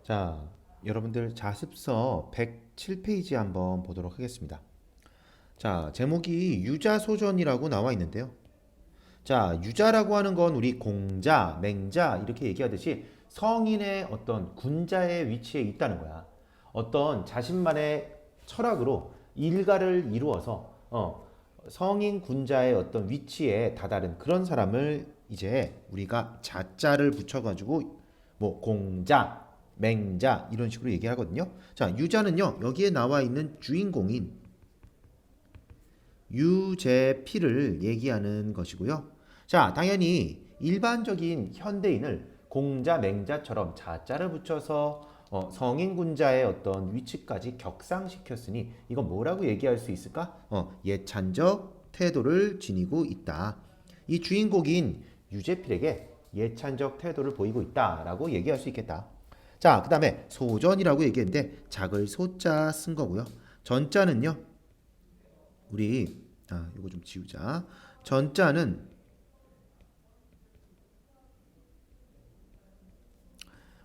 자, 여러분들 자습서 107페이지 한번 보도록 하겠습니다. 자, 제목이 유자소전이라고 나와 있는데요. 자, 유자라고 하는 건 우리 공자, 맹자 이렇게 얘기하듯이 성인의 어떤 군자의 위치에 있다는 거야. 어떤 자신만의 철학으로 일가를 이루어서 성인 군자의 어떤 위치에 다다른 그런 사람을 이제 우리가 자자를 붙여가지고 뭐 공자, 맹자 이런 식으로 얘기하거든요. 자, 유자는요 여기에 나와 있는 주인공인 유제피를 얘기하는 것이고요. 자, 당연히 일반적인 현대인을 공자, 맹자처럼 자자를 붙여서 성인 군자의 어떤 위치까지 격상시켰으니 이건 뭐라고 얘기할 수 있을까? 예찬적 태도를 지니고 있다. 이 주인공인 유제필에게 예찬적 태도를 보이고 있다라고 얘기할 수 있겠다. 자, 그 다음에 소전이라고 얘기했는데 작을 소자 쓴 거고요. 전자는요. 우리 이거 좀 지우자. 전자는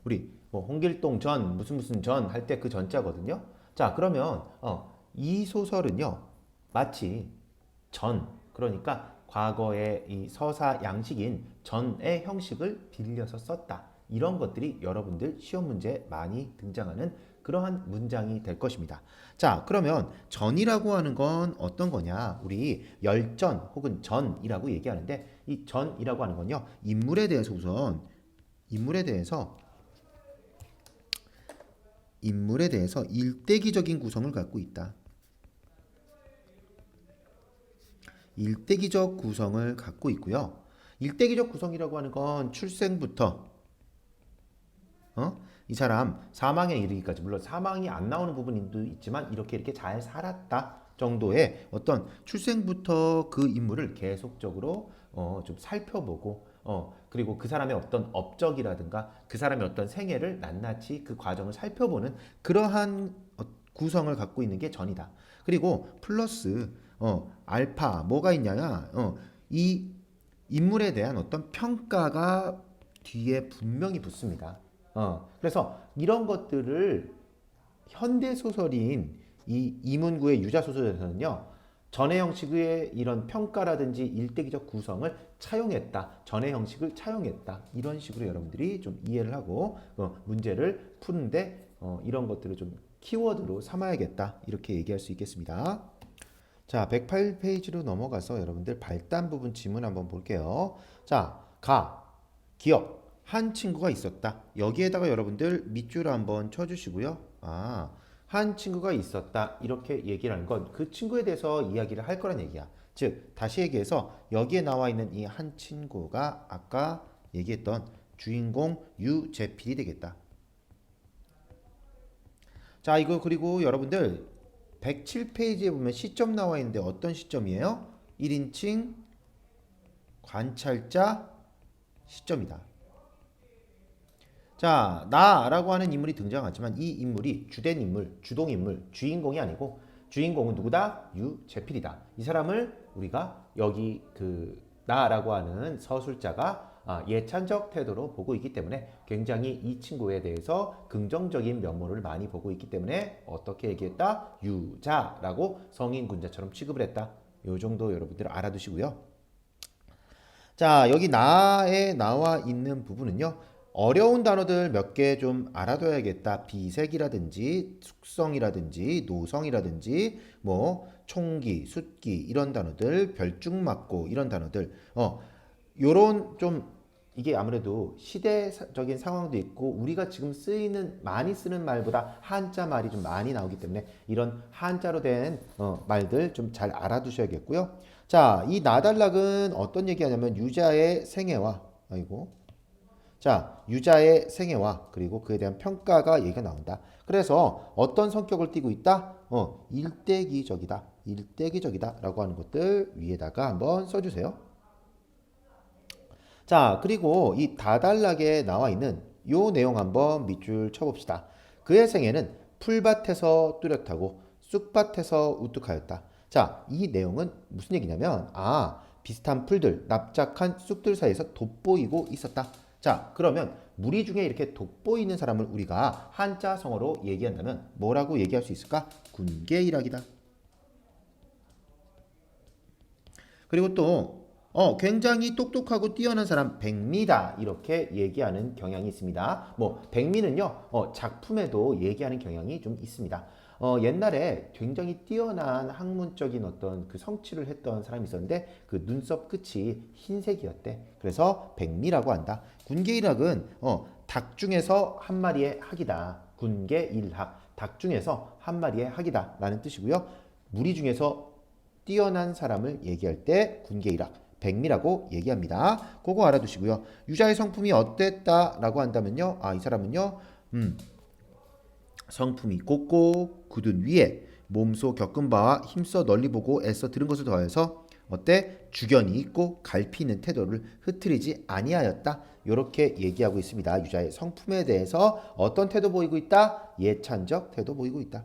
우리 뭐 홍길동 전 무슨 무슨 전 할 때 그 전자거든요. 자, 그러면 이 소설은요. 마치 전 그러니까 과거의 이 서사 양식인 전의 형식을 빌려서 썼다. 이런 것들이 여러분들 시험 문제에 많이 등장하는 그러한 문장이 될 것입니다. 자, 그러면 전이라고 하는 건 어떤 거냐? 우리 열전 혹은 전이라고 얘기하는데 이 전이라고 하는 건요. 인물에 대해서 우선 인물에 대해서 인물에 대해서 일대기적인 구성을 갖고 있다. 일대기적 구성을 갖고 있고요. 일대기적 구성이라고 하는 건 출생부터 이 사람 사망에 이르기까지 물론 사망이 안 나오는 부분도 있지만 이렇게 잘 살았다 정도의 어떤 출생부터 그 인물을 계속적으로 좀 살펴보고 그리고 그 사람의 어떤 업적이라든가 그 사람의 어떤 생애를 낱낱이 그 과정을 살펴보는 그러한 구성을 갖고 있는 게 전이다. 그리고 플러스 알파 뭐가 있냐야 이 인물에 대한 어떤 평가가 뒤에 분명히 붙습니다. 그래서 이런 것들을 현대 소설인 이 이문구의 유자 소설에서는요. 전의 형식의 이런 평가라든지 일대기적 구성을 차용했다. 전의 형식을 차용했다. 이런 식으로 여러분들이 좀 이해를 하고 문제를 푸는데 이런 것들을 좀 키워드로 삼아야겠다. 이렇게 얘기할 수 있겠습니다. 자, 108페이지로 넘어가서 여러분들 발단 부분 지문 한번 볼게요. 자, 기억. 한 친구가 있었다. 여기에다가 여러분들 밑줄 한번 쳐주시고요. 한 친구가 있었다. 이렇게 얘기를 하는 건 그 친구에 대해서 이야기를 할 거란 얘기야. 즉, 다시 얘기해서 여기에 나와 있는 이 한 친구가 아까 얘기했던 주인공 유재필이 되겠다. 자, 이거 그리고 여러분들 107페이지에 보면 시점 나와 있는데 어떤 시점이에요? 1인칭 관찰자 시점이다. 자, 나라고 하는 인물이 등장하지만 이 인물이 주된 인물, 주동 인물, 주인공이 아니고 주인공은 누구다? 유재필이다. 이 사람을 우리가 여기 그 나라고 하는 서술자가 예찬적 태도로 보고 있기 때문에 굉장히 이 친구에 대해서 긍정적인 면모를 많이 보고 있기 때문에 어떻게 얘기했다? 유자라고 성인 군자처럼 취급을 했다. 요 정도 여러분들 알아두시고요. 자, 여기 나에 나와 있는 부분은요. 어려운 단어들 몇 개 좀 알아둬야겠다. 비색이라든지 숙성이라든지 노성이라든지 뭐 총기, 숫기 이런 단어들, 별중맞고 이런 단어들. 요런 좀 이게 아무래도 시대적인 상황도 있고 우리가 지금 쓰이는 많이 쓰는 말보다 한자 말이 좀 많이 나오기 때문에 이런 한자로 된 말들 좀 잘 알아두셔야겠고요. 자, 이 나달락은 어떤 얘기하냐면 유자의 생애와 아이고 자, 유자의 생애와 그리고 그에 대한 평가가 얘기가 나온다. 그래서 어떤 성격을 띠고 있다? 일대기적이다. 일대기적이다라고 하는 것들 위에다가 한번 써주세요. 자, 그리고 이 다달락에 나와 있는 요 내용 한번 밑줄 쳐봅시다. 그의 생애는 풀밭에서 뚜렷하고 쑥밭에서 우뚝하였다. 자, 이 내용은 무슨 얘기냐면, 비슷한 풀들, 납작한 쑥들 사이에서 돋보이고 있었다. 자, 그러면 무리 중에 이렇게 돋보이는 사람을 우리가 한자성어로 얘기한다면 뭐라고 얘기할 수 있을까? 군계일학이다. 그리고 또 굉장히 똑똑하고 뛰어난 사람 백미다 이렇게 얘기하는 경향이 있습니다. 뭐 백미는요 작품에도 얘기하는 경향이 좀 있습니다. 옛날에 굉장히 뛰어난 학문적인 어떤 그 성취를 했던 사람이 있었는데 그 눈썹 끝이 흰색이었대. 그래서 백미라고 한다. 군계일학은 닭 중에서 한 마리의 학이다. 군계일학 닭 중에서 한 마리의 학이다 라는 뜻이고요. 무리 중에서 뛰어난 사람을 얘기할 때 군계일학, 백미라고 얘기합니다. 그거 알아두시고요. 유자의 성품이 어땠다라고 한다면요. 이 사람은요. 성품이 곱고 굳은 위에 몸소 겪은 바와 힘써 널리 보고 애써 들은 것을 더해서 어때? 주견이 있고 갈피 있는 태도를 흐트리지 아니하였다. 이렇게 얘기하고 있습니다. 유자의 성품에 대해서 어떤 태도 보이고 있다? 예찬적 태도 보이고 있다.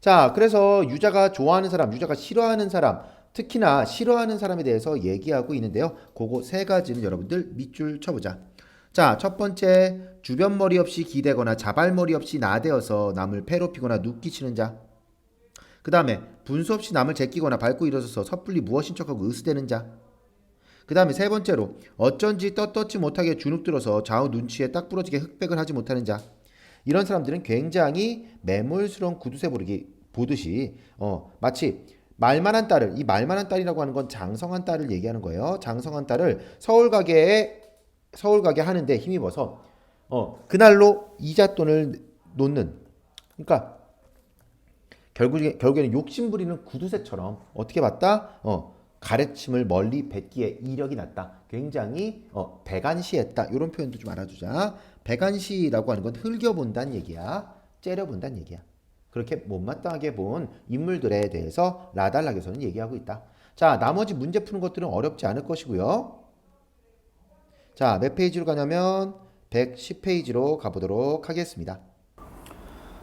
자, 그래서 유자가 좋아하는 사람, 유자가 싫어하는 사람, 특히나 싫어하는 사람에 대해서 얘기하고 있는데요. 그거 세 가지는 여러분들 밑줄 쳐보자. 자, 첫 번째, 주변 머리 없이 기대거나 자발머리 없이 나대어서 남을 괴롭히거나 눕기치는 자. 그 다음에 분수 없이 남을 제끼거나 밟고 일어서서 섣불리 무엇인 척하고 으스대는 자. 그 다음에 세 번째로 어쩐지 떳떳지 못하게 주눅들어서 좌우 눈치에 딱 부러지게 흑백을 하지 못하는 자. 이런 사람들은 굉장히 매몰스러운 구두쇠 보듯이 마치 말만한 딸을, 이 말만한 딸이라고 하는 건 장성한 딸을 얘기하는 거예요. 장성한 딸을 서울 가게 하는데 힘입어서 그날로 이잣돈을 놓는, 그러니까 결국에는 욕심 부리는 구두쇠처럼 어떻게 봤다? 가래침을 멀리 뱉기에 이력이 났다. 굉장히 배간시했다. 이런 표현도 좀 알아두자. 배간시라고 하는 건 흘겨본다는 얘기야. 째려본다는 얘기야. 그렇게 못마땅하게 본 인물들에 대해서 라달락에서는 얘기하고 있다. 자, 나머지 문제 푸는 것들은 어렵지 않을 것이고요. 자, 몇 페이지로 가냐면 110페이지로 가보도록 하겠습니다.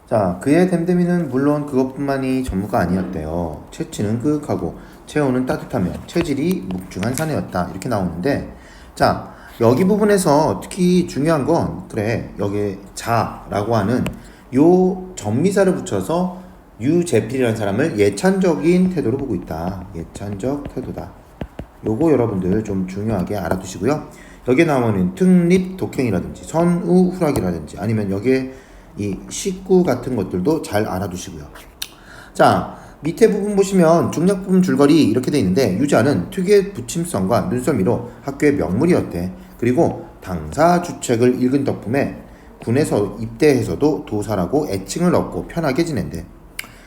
자, 그의 댐댐이는 물론 그것뿐만이 전부가 아니었대요. 체치는 그윽하고 체온은 따뜻하며 체질이 묵중한 사내였다. 이렇게 나오는데, 자, 여기 부분에서 특히 중요한 건 그래, 여기 자라고 하는 요 전미사를 붙여서 유제필이라는 사람을 예찬적인 태도로 보고 있다. 예찬적 태도다. 요거 여러분들 좀 중요하게 알아두시고요. 여기에 나오는 특립 독행이라든지 선우 후락이라든지 아니면 여기에 이 식구 같은 것들도 잘 알아두시고요. 자, 밑에 부분 보시면 중략 부분 줄거리 이렇게 돼 있는데, 유자는 특유의 부침성과 눈썰미로 학교의 명물이었대. 그리고 당사 주책을 읽은 덕분에 군에서 입대해서도 도사라고 애칭을 얻고 편하게 지낸대.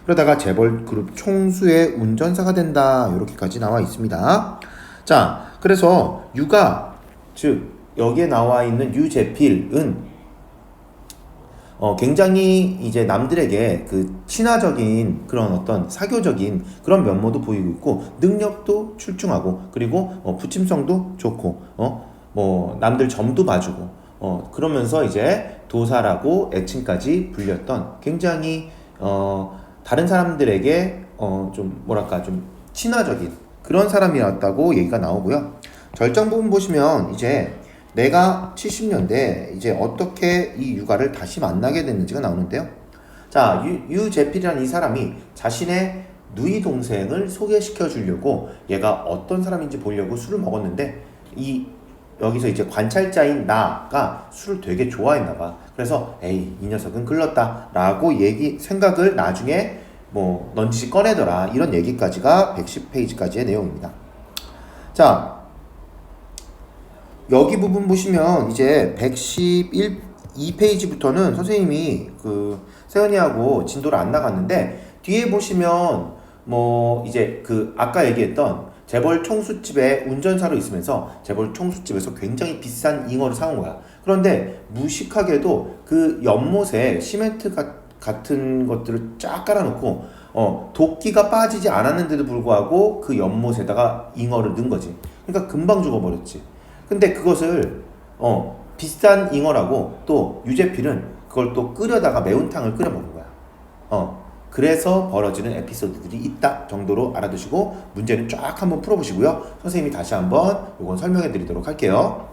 그러다가 재벌 그룹 총수의 운전사가 된다. 이렇게까지 나와 있습니다. 자, 그래서 유가, 즉 여기에 나와 있는 유제필은 굉장히 이제 남들에게 그 친화적인 그런 어떤 사교적인 그런 면모도 보이고 있고, 능력도 출중하고, 그리고 부침성도 좋고, 뭐 남들 점도 봐주고, 그러면서 이제 도사라고 애칭까지 불렸던 굉장히 다른 사람들에게 좀 뭐랄까 좀 친화적인 그런 사람이었다고 얘기가 나오고요. 절정 부분 보시면 이제 내가 70년대 이제 어떻게 이 유가를 다시 만나게 됐는지가 나오는데요. 자, 유제필이라는 이 사람이 자신의 누이 동생을 소개시켜 주려고 얘가 어떤 사람인지 보려고 술을 먹었는데, 여기서 이제 관찰자인 나가 술을 되게 좋아했나 봐. 그래서 에이, 이 녀석은 글렀다 라고 생각을 나중에 뭐 넌지시 꺼내더라. 이런 얘기까지가 110페이지까지의 내용입니다. 자, 여기 부분 보시면 이제 112페이지부터는 선생님이 그 세연이하고 진도를 안 나갔는데, 뒤에 보시면 뭐 이제 그 아까 얘기했던 재벌 총수집에 운전사로 있으면서 재벌 총수집에서 굉장히 비싼 잉어를 사온 거야. 그런데 무식하게도 그 연못에 시멘트 같은 것들을 쫙 깔아놓고 도끼가 빠지지 않았는데도 불구하고 그 연못에다가 잉어를 넣은 거지. 그러니까 금방 죽어버렸지. 근데 그것을 비싼 잉어라고 또 유제필은 그걸 또 끓여다가 매운탕을 끓여 먹는 거야. 그래서 벌어지는 에피소드들이 있다 정도로 알아두시고 문제는 쫙 한번 풀어보시고요. 선생님이 다시 한번 이건 설명해 드리도록 할게요.